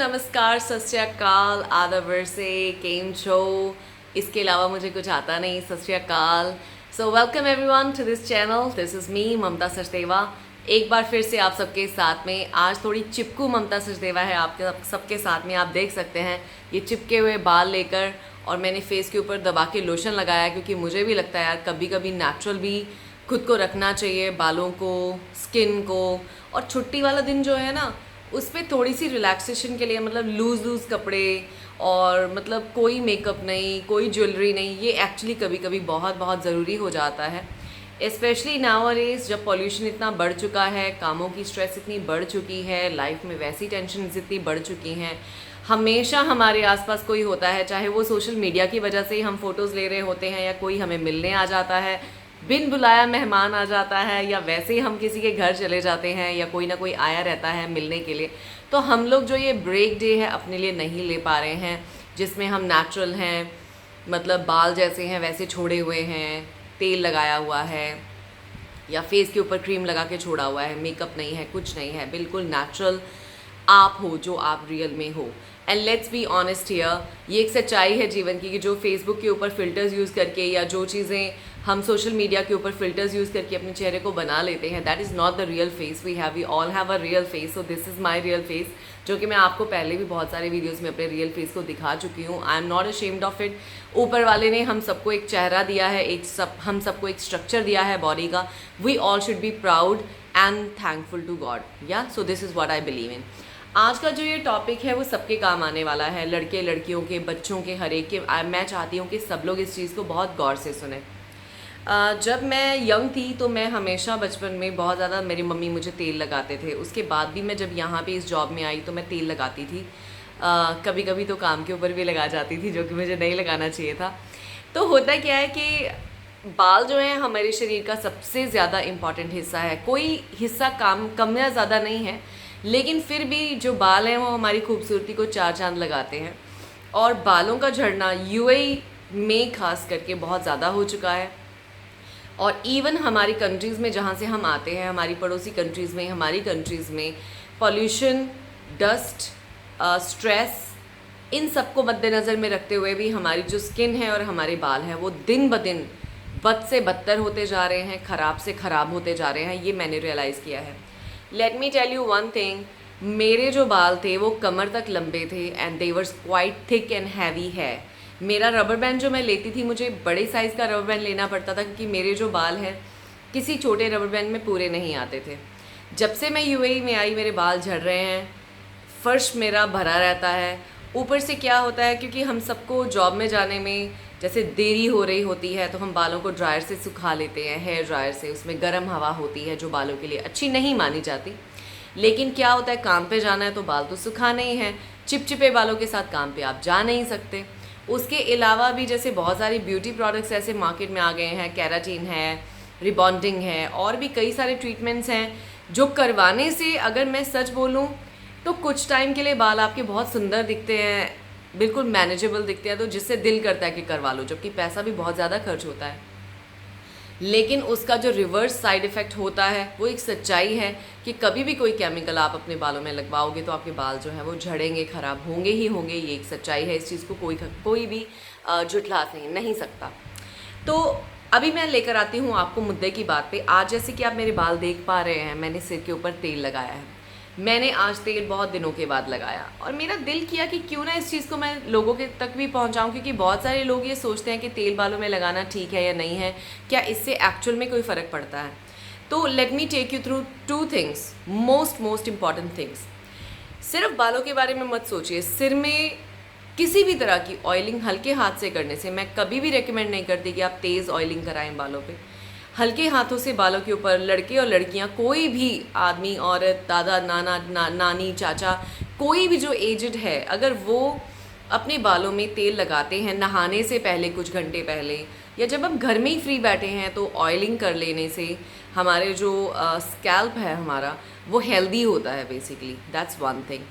नमस्कार, सत श्री अकाल, आदाब वर्से, केम छो। इसके अलावा मुझे कुछ आता नहीं। सत श्री अकाल। So welcome everyone to this channel. This is me Mamta Sachdeva, एक बार फिर से आप सबके साथ में। आज थोड़ी चिपकू ममता सचदेवा है आपके सबके साथ में। आप देख सकते हैं ये चिपके हुए बाल लेकर, और मैंने फेस के ऊपर दबा के लोशन लगाया, क्योंकि मुझे भी लगता है यार कभी कभी नेचुरल भी खुद को रखना चाहिए, बालों को, स्किन को। और छुट्टी वाला दिन जो है ना, उस पर थोड़ी सी रिलैक्सेशन के लिए, मतलब लूज़ कपड़े और मतलब कोई मेकअप नहीं, कोई ज्वेलरी नहीं, ये एक्चुअली कभी कभी बहुत बहुत ज़रूरी हो जाता है। स्पेशली नाउअडेज़ जब पॉल्यूशन इतना बढ़ चुका है, कामों की स्ट्रेस इतनी बढ़ चुकी है, लाइफ में वैसी टेंशन इतनी बढ़ चुकी हैं। हमेशा हमारे आसपास कोई होता है, चाहे वो सोशल मीडिया की वजह से ही हम फ़ोटोज़ ले रहे होते हैं, या कोई हमें मिलने आ जाता है, बिन बुलाया मेहमान आ जाता है, या वैसे ही हम किसी के घर चले जाते हैं, या कोई ना कोई आया रहता है मिलने के लिए। तो हम लोग जो ये ब्रेक डे है अपने लिए नहीं ले पा रहे हैं, जिसमें हम नेचुरल हैं, मतलब बाल जैसे हैं वैसे छोड़े हुए हैं, तेल लगाया हुआ है या फेस के ऊपर क्रीम लगा के छोड़ा हुआ है, मेकअप नहीं है, कुछ नहीं है, बिल्कुल नेचुरल आप हो जो आप रियल में हो। And let's be honest here, ये एक सच्चाई है जीवन की कि जो फेसबुक के ऊपर फ़िल्टर्स यूज़ करके, या जो चीज़ें हम सोशल मीडिया के ऊपर फ़िल्टर्स यूज़ करके अपने चेहरे को बना लेते हैं, that is not the real face we all have a real face. So this is my real face, जो कि मैं आपको पहले भी बहुत सारे वीडियोज़ में अपने रियल फेस को दिखा चुकी हूँ। आई am not ashamed of it. ऊपर वाले ने हम सबको एक चेहरा दिया है, हम सबको एक स्ट्रक्चर दिया है बॉडी का। We all should be proud and thankful to God. Yeah so this is what I believe in. आज का जो ये टॉपिक है वो सबके काम आने वाला है, लड़के लड़कियों के, बच्चों के, हर एक के। मैं चाहती हूँ कि सब लोग इस चीज़ को बहुत गौर से सुने। जब मैं यंग थी तो मैं हमेशा बचपन में बहुत ज़्यादा, मेरी मम्मी मुझे तेल लगाते थे। उसके बाद भी मैं जब यहाँ पे इस जॉब में आई तो मैं तेल लगाती थी। कभी कभी तो काम के ऊपर भी लगा जाती थी, जो कि मुझे नहीं लगाना चाहिए था। तो होता क्या है कि बाल जो हैं हमारे शरीर का सबसे ज़्यादा इम्पॉर्टेंट हिस्सा है। कोई हिस्सा कम या ज़्यादा नहीं है, लेकिन फिर भी जो बाल हैं वो हमारी खूबसूरती को चार चांद लगाते हैं। और बालों का झड़ना यूएई में ख़ास करके बहुत ज़्यादा हो चुका है। और इवन हमारी कंट्रीज़ में जहाँ से हम आते हैं, हमारी पड़ोसी कंट्रीज़ में, हमारी कंट्रीज़ में पॉल्यूशन, डस्ट, स्ट्रेस, इन सबको मद्देनज़र में रखते हुए भी हमारी जो स्किन है और हमारे बाल हैं वो दिन ब दिन बद से बदतर होते जा रहे हैं, ख़राब से ख़राब होते जा रहे हैं। ये मैंने रियलाइज़ किया है। Let me tell you one thing, मेरे जो बाल थे वो कमर तक लंबे थे and they were quite thick and heavy है। मेरा रबर बैंड जो मैं लेती थी, मुझे बड़े साइज़ का रबर बैंड लेना पड़ता था, क्योंकि मेरे जो बाल हैं किसी छोटे रबर बैंड में पूरे नहीं आते थे। जब से मैं यूएई में आई मेरे बाल झड़ रहे हैं, फ़र्श मेरा भरा रहता है। ऊपर से क्या होता है, क्योंकि हम सबको जॉब में जाने में जैसे देरी हो रही होती है, तो हम बालों को ड्रायर से सुखा लेते हैं, हेयर ड्रायर से। उसमें गर्म हवा होती है जो बालों के लिए अच्छी नहीं मानी जाती। लेकिन क्या होता है, काम पे जाना है तो बाल तो सुखाने ही हैं। चिपचिपे बालों के साथ काम पे आप जा नहीं सकते। उसके अलावा भी जैसे बहुत सारी ब्यूटी प्रोडक्ट्स ऐसे मार्केट में आ गए हैं, केराटिन है, रिबॉन्डिंग है, और भी कई सारे ट्रीटमेंट्स हैं जो करवाने से, अगर मैं सच बोलूँ तो कुछ टाइम के लिए बाल आपके बहुत सुंदर दिखते हैं, बिल्कुल मैनेजेबल दिखते हैं, तो जिससे दिल करता है कि करवा लो, जबकि पैसा भी बहुत ज़्यादा खर्च होता है। लेकिन उसका जो रिवर्स साइड इफ़ेक्ट होता है वो एक सच्चाई है कि कभी भी कोई केमिकल आप अपने बालों में लगवाओगे तो आपके बाल जो हैं वो झड़ेंगे, ख़राब होंगे ही होंगे। ये एक सच्चाई है, इस चीज़ को कोई भी झुठला नहीं सकता। तो अभी मैं लेकर आती हूँ आपको मुद्दे की बात पे। आज जैसे कि आप मेरे बाल देख पा रहे हैं, मैंने सिर के ऊपर तेल लगाया है। मैंने आज तेल बहुत दिनों के बाद लगाया, और मेरा दिल किया कि क्यों ना इस चीज़ को मैं लोगों के तक भी पहुंचाऊं, क्योंकि बहुत सारे लोग ये सोचते हैं कि तेल बालों में लगाना ठीक है या नहीं है, क्या इससे एक्चुअल में कोई फ़र्क पड़ता है। तो let me take you through two things, most important things. सिर्फ बालों के बारे में मत सोचिए। सिर में किसी भी तरह की ऑयलिंग हल्के हाथ से करने से, मैं कभी भी रिकमेंड नहीं करती कि आप तेज़ ऑयलिंग कराएं बालों पे। हल्के हाथों से बालों के ऊपर लड़के और लड़कियां, कोई भी आदमी, औरत, दादा, नानी, चाचा, कोई भी जो एजड है, अगर वो अपने बालों में तेल लगाते हैं नहाने से पहले, कुछ घंटे पहले, या जब हम घर में ही फ्री बैठे हैं, तो ऑयलिंग कर लेने से हमारे जो स्कैल्प है हमारा वो हेल्दी होता है बेसिकली। That's one thing.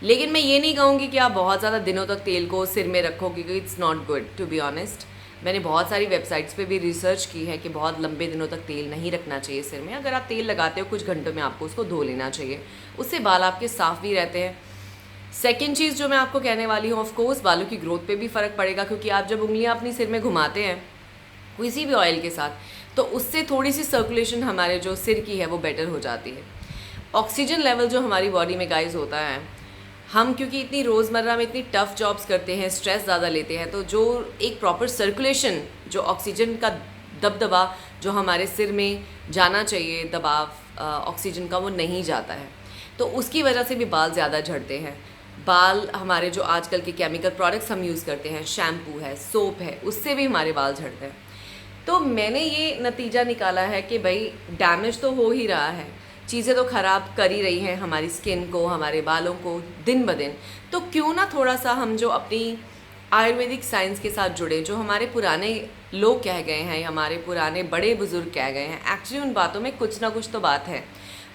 लेकिन मैं ये नहीं कहूँगी कि आप बहुत ज़्यादा दिनों तक तेल को सिर में रखो, क्योंकि it's not good to be honest. मैंने बहुत सारी वेबसाइट्स पे भी रिसर्च की है कि बहुत लंबे दिनों तक तेल नहीं रखना चाहिए सिर में। अगर आप तेल लगाते हो कुछ घंटों में आपको उसको धो लेना चाहिए, उससे बाल आपके साफ़ भी रहते हैं। सेकेंड चीज़ जो मैं आपको कहने वाली हूँ, ऑफ कोर्स बालों की ग्रोथ पे भी फ़र्क पड़ेगा, क्योंकि आप जब उंगलियाँ अपनी सिर में घुमाते हैं किसी भी ऑयल के साथ, तो उससे थोड़ी सी सर्कुलेशन हमारे जो सिर की है वो बेटर हो जाती है। ऑक्सीजन लेवल जो हमारी बॉडी में गाइज होता है, हम क्योंकि इतनी रोज़मर्रा में इतनी टफ़ जॉब्स करते हैं, स्ट्रेस ज़्यादा लेते हैं, तो जो एक प्रॉपर सर्कुलेशन, जो ऑक्सीजन का दबदबा जो हमारे सिर में जाना चाहिए, दबाव ऑक्सीजन का, वो नहीं जाता है। तो उसकी वजह से भी बाल ज़्यादा झड़ते हैं। बाल हमारे जो आजकल के केमिकल प्रोडक्ट्स हम यूज़ करते हैं, शैम्पू है, सोप है, उससे भी हमारे बाल झड़ते हैं। तो मैंने ये नतीजा निकाला है कि भाई डैमेज तो हो ही रहा है, चीज़ें तो ख़राब कर ही रही हैं हमारी स्किन को, हमारे बालों को दिन ब दिन, तो क्यों ना थोड़ा सा हम जो अपनी आयुर्वेदिक साइंस के साथ जुड़े, जो हमारे पुराने लोग कह गए हैं, हमारे पुराने बड़े बुज़ुर्ग कह गए हैं, एक्चुअली उन बातों में कुछ ना कुछ तो बात है।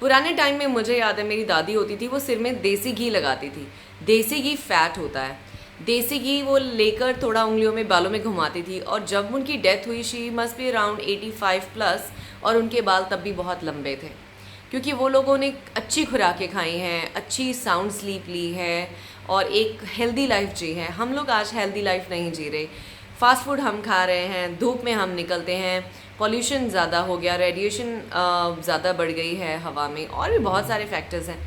पुराने टाइम में मुझे याद है, मेरी दादी होती थी, वो सिर में देसी घी लगाती थी। देसी घी फैट होता है, देसी घी वो लेकर थोड़ा उंगलियों में, बालों में घुमाती थी, और जब उनकी डेथ हुई, she must be around 85 plus, और उनके बाल तब भी बहुत लंबे थे, क्योंकि वो लोगों ने अच्छी खुराकें खाई हैं, अच्छी साउंड स्लीप ली है, और एक हेल्दी लाइफ जी है। हम लोग आज हेल्दी लाइफ नहीं जी रहे, फास्ट फूड हम खा रहे हैं, धूप में हम निकलते हैं, पॉल्यूशन ज़्यादा हो गया, रेडिएशन ज़्यादा बढ़ गई है हवा में, और भी बहुत सारे फैक्टर्स हैं।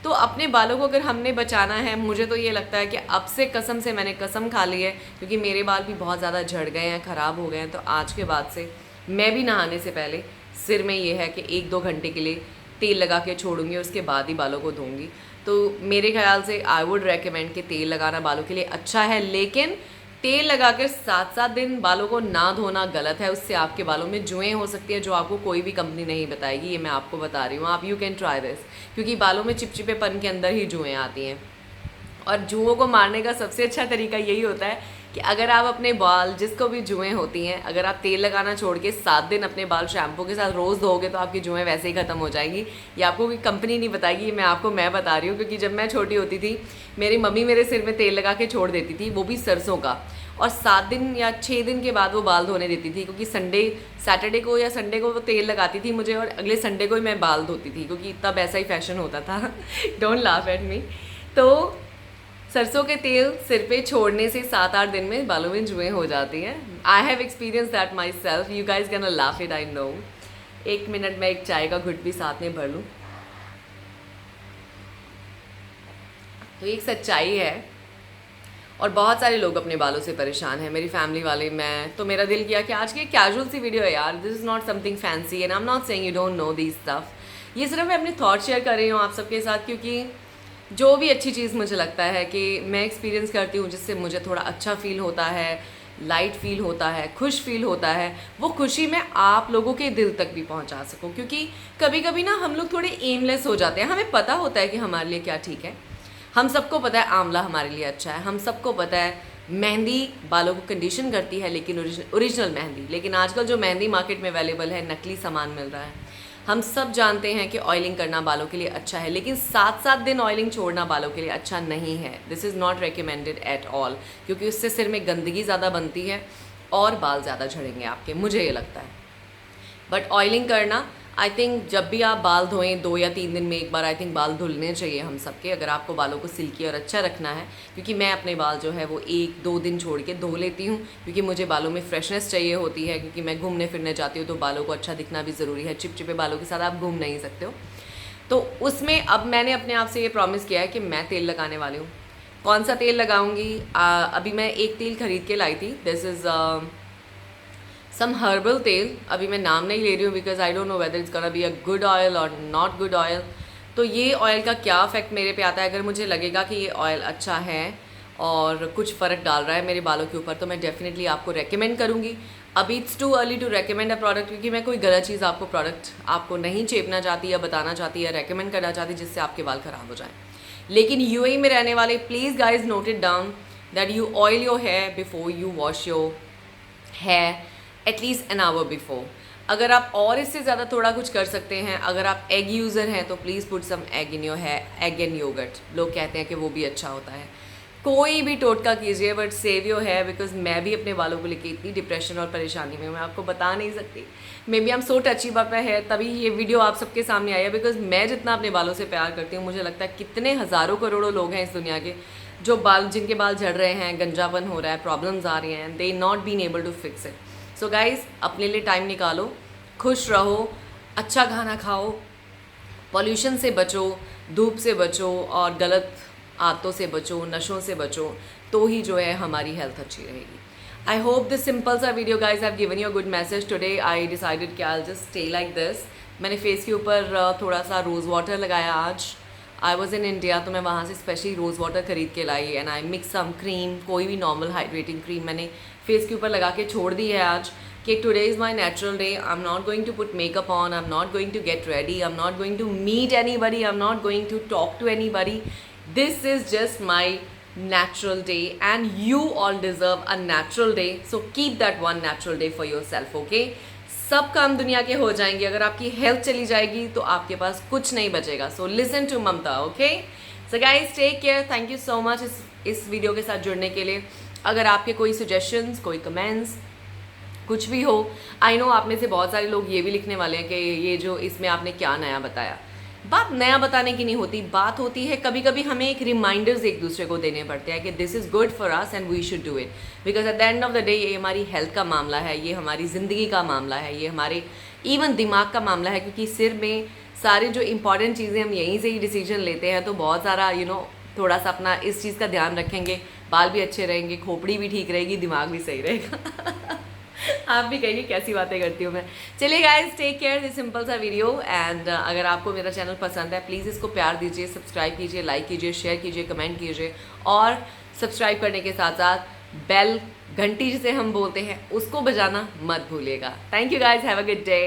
तो अपने बालों को अगर हमने बचाना है, मुझे तो ये लगता है कि अब से कसम से मैंने कसम खा ली है, क्योंकि मेरे बाल भी बहुत ज़्यादा झड़ गए हैं, ख़राब हो गए हैं, तो आज के बाद से मैं भी नहाने से पहले सिर में ये है कि 1-2 घंटे के लिए तेल लगा के छोड़ूंगी, उसके बाद ही बालों को धोऊंगी। तो मेरे ख्याल से आई वुड रेकमेंड कि तेल लगाना बालों के लिए अच्छा है, लेकिन तेल लगाकर 7-7 दिन बालों को ना धोना गलत है। उससे आपके बालों में जुएँ हो सकती है, जो आपको कोई भी कंपनी नहीं बताएगी, ये मैं आपको बता रही हूँ। आप यू कैन ट्राई दिस, क्योंकि बालों में चिपचिपेपन के अंदर ही जुएँ आती हैं, और जुओं को मारने का सबसे अच्छा तरीका यही होता है कि अगर आप अपने बाल, जिसको भी जुएँ होती हैं, अगर आप तेल लगाना छोड़ के 7 दिन अपने बाल शैम्पू के साथ रोज़ धोगे, तो आपकी जुएँ वैसे ही ख़त्म हो जाएंगी। ये आपको कोई कंपनी नहीं बताएगी, ये मैं बता रही हूँ, क्योंकि जब मैं छोटी होती थी, मेरी मम्मी मेरे सिर में तेल लगा के छोड़ देती थी, वो भी सरसों का, और 7 दिन या 6 दिन के बाद वो बाल धोने देती थी, क्योंकि सैटरडे को या संडे को वो तेल लगाती थी मुझे, और अगले संडे को ही मैं बाल धोती थी, क्योंकि तब ऐसा ही फैशन होता था। Don't laugh at me. तो सरसों के तेल सिर पे छोड़ने से 7-8 दिन में बालों में जुएँ हो जाती हैं। I have experience that my self, you guys can laugh it, I know. 1 minute में एक चाय का घुट भी साथ में भर लूँ। तो एक सच्चाई है, और बहुत सारे लोग अपने बालों से परेशान हैं, मेरी फैमिली वाले, मैं। तो मेरा दिल किया कि आज की कैजुअल सी वीडियो है यार, this is not something fancy and I am not saying you don't know this stuff. ये सिर्फ मैं अपने थॉट शेयर कर रही हूँ आप सबके साथ, क्योंकि जो भी अच्छी चीज़ मुझे लगता है कि मैं एक्सपीरियंस करती हूँ, जिससे मुझे थोड़ा अच्छा फील होता है, लाइट फील होता है, खुश फील होता है, वो खुशी मैं आप लोगों के दिल तक भी पहुँचा सकूँ। क्योंकि कभी कभी ना हम लोग थोड़े एमलेस हो जाते हैं, हमें पता होता है कि हमारे लिए क्या ठीक है, हम सबको पता है आंवला हमारे लिए अच्छा है, हम सबको पता है मेहंदी बालों को कंडीशन करती है, लेकिन ओरिजिनल मेहंदी, लेकिन आजकल जो मेहंदी मार्केट में अवेलेबल है, नकली सामान मिल रहा है। हम सब जानते हैं कि ऑयलिंग करना बालों के लिए अच्छा है, लेकिन 7-7 दिन ऑयलिंग छोड़ना बालों के लिए अच्छा नहीं है। This is not recommended at all, क्योंकि उससे सिर में गंदगी ज़्यादा बनती है और बाल ज़्यादा झड़ेंगे आपके, मुझे ये लगता है। बट ऑयलिंग करना, आई थिंक जब भी आप बाल धोएं 2 या 3 दिन में एक बार आई थिंक बाल धुलने चाहिए हम सबके, अगर आपको बालों को सिल्की और अच्छा रखना है। क्योंकि मैं अपने बाल जो है वो 1-2 दिन छोड़ के धो लेती हूँ, क्योंकि मुझे बालों में फ्रेशनेस चाहिए होती है, क्योंकि मैं घूमने फिरने जाती हूँ, तो बालों को अच्छा दिखना भी ज़रूरी है। चिपचिपे बालों के साथ आप घूम नहीं सकते हो। तो उसमें अब मैंने अपने आप से ये प्रॉमिस किया है कि मैं तेल लगाने वाली हूँ। कौन सा तेल लगाऊंगी? अभी मैं एक तेल खरीद के लाई थी, दिस इज़ सम हर्बल तेल। अभी मैं नाम नहीं ले रही हूँ, because I don't know whether it's gonna be a good oil और नॉट गुड ऑयल। तो ये ऑयल का क्या इफेक्ट मेरे पे आता है, अगर मुझे लगेगा कि ये ऑयल अच्छा है और कुछ फ़र्क डाल रहा है मेरे बालों के ऊपर, तो मैं डेफिनेटली आपको रेकमेंड करूँगी। अभी it's too early to recommend a product, क्योंकि मैं कोई गलत चीज़ प्रोडक्ट आपको नहीं चेपना चाहती या बताना चाहती या रेकमेंड करना चाहती जिससे आपके बाल ख़राब हो जाएं। लेकिन यूएई में रहने वाले, please guys note it down that you oil your hair before you wash your hair at least an hour before. अगर आप और इससे ज़्यादा थोड़ा कुछ कर सकते हैं, अगर आप एग यूज़र हैं तो please put some egg in your hair, egg and yoghurt, लोग कहते हैं कि वो भी अच्छा होता है। कोई भी टोटका कीजिए but save your hair, because मैं भी अपने बालों को लेके इतनी डिप्रेशन और परेशानी में, मैं आपको बता नहीं सकती। Maybe I am so touchy about my hair, तभी ये वीडियो आप सबके सामने आया, बिकॉज मैं जितना अपने बालों से प्यार करती हूँ, मुझे लगता है कितने हज़ारों करोड़ों लोग हैं इस दुनिया के जो जिनके बाल झड़ रहे हैं, गंजापन हो रहा है, प्रॉब्लम्स आ रही हैं, they not been able to fix it. So guys, अपने लिए टाइम निकालो, खुश रहो, अच्छा खाना खाओ, पॉल्यूशन से बचो, धूप से बचो और गलत आदतों से बचो, नशों से बचो, तो ही जो है हमारी हेल्थ अच्छी रहेगी। आई होप दिस सिंपल सा video guys have given you a good message today. I decided कि I just stay like this. मैंने फेस के ऊपर थोड़ा सा रोज़ वाटर लगाया आज। आई वॉज इन इंडिया, तो मैं वहाँ से स्पेशली रोज़ वाटर खरीद के लाई and I mix some cream, कोई भी नॉर्मल हाइड्रेटिंग क्रीम मैंने फेस के ऊपर लगा के छोड़ दी है आज कि today is my natural day. I am not going to put makeup on, I am not going to get ready, I am not going to meet anybody, I am not going to talk to anybody. This is just my natural day and you all deserve a natural day. So keep that one natural day for yourself, okay? सब काम दुनिया के हो जाएंगे, अगर आपकी health चली जाएगी तो आपके पास कुछ नहीं बचेगा। So listen to Mamata, okay? So guys, take care. Thank you so much इस वीडियो के साथ जुड़ने के लिए। अगर आपके कोई सजेशंस, कोई कमेंट्स, कुछ भी हो, आई नो आप में से बहुत सारे लोग ये भी लिखने वाले हैं कि ये जो इसमें आपने क्या नया बताया। बात नया बताने की नहीं होती, बात होती है कभी कभी हमें एक रिमाइंडर्स एक दूसरे को देने पड़ते हैं कि this is good for us and we should do it, because at the end of the day ये हमारी हेल्थ का मामला है, ये हमारी ज़िंदगी का मामला है, ये हमारे इवन दिमाग का मामला है, क्योंकि सिर में सारे जो इंपॉर्टेंट चीज़ें हम यहीं से ही डिसीजन लेते हैं। तो बहुत सारा थोड़ा सा अपना इस चीज़ का ध्यान रखेंगे, बाल भी अच्छे रहेंगे, खोपड़ी भी ठीक रहेगी, दिमाग भी सही रहेगा। आप भी कहिए कैसी बातें करती हूँ मैं। चलिए guys, take care, this simple सा वीडियो एंड अगर आपको मेरा चैनल पसंद है प्लीज़ इसको प्यार दीजिए, सब्सक्राइब कीजिए, लाइक कीजिए, शेयर कीजिए, कमेंट कीजिए और सब्सक्राइब करने के साथ साथ बेल घंटी जिसे हम बोलते हैं उसको बजाना मत भूलिएगा। Thank you guys, have a good day.